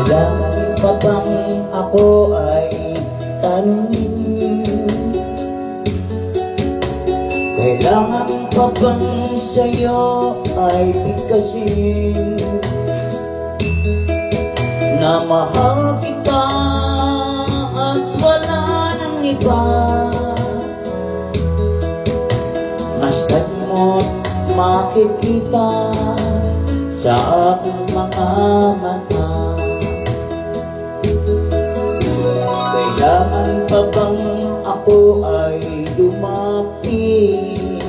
Kailangan pa bang ako ay tanungin? Kailangan pa bang sa'yo ay bigkasin na mahal kita at wala nang iba? Masdan mo't makikita sa aking mga mata. Kailangan pa bang ako ay lumapit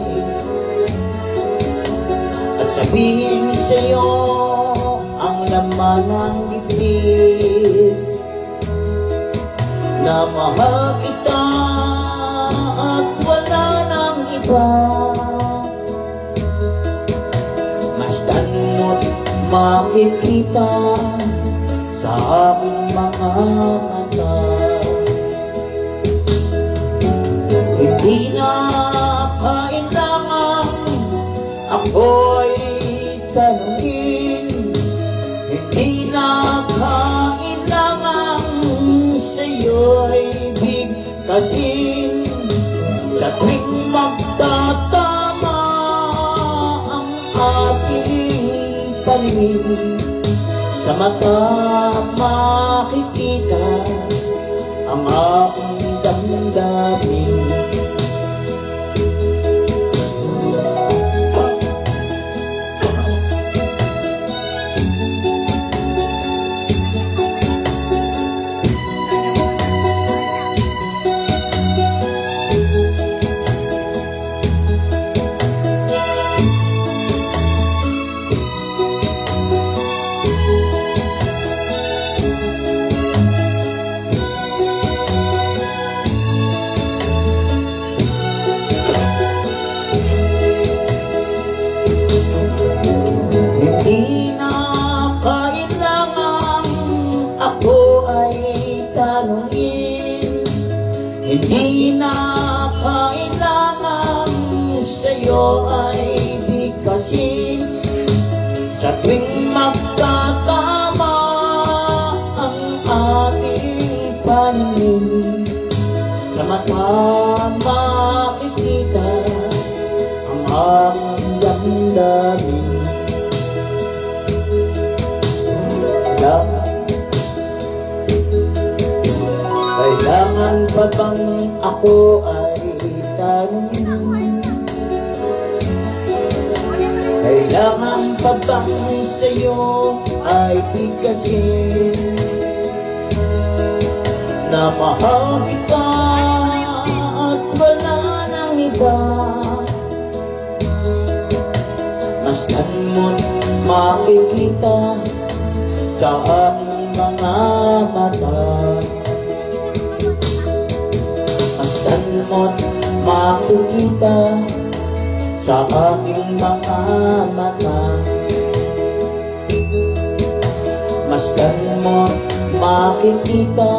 at sabihin sa'yo ang laman ng bibig na mahal kita at wala nang iba? Masdan mo't makikita sa aking mga mata. Hindi na kailangan ako'y tanungin, hindi na kailangan sa'yo'y bigkasin. Sa tuwing magtatama ang ating paningin, sa mata makikita ang aking damdamin. Hindi na kailangan ako ay tanungin, hindi na kailangan sa'yo ay bigkasin. Sa tuwing magtatama ang ating paningin, sa mata makikita ang aking damdamin. Kailangan pa bang ako ay tanungin? Kailangan pa bang sa'yo ay bigkasin na mahal kita at wala nang iba? Masdan mo't makikita sa aking mga mata. Masdan mo't makikita sa aking mga mata. Masdan mo't makikita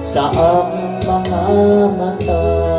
sa aking mga mata.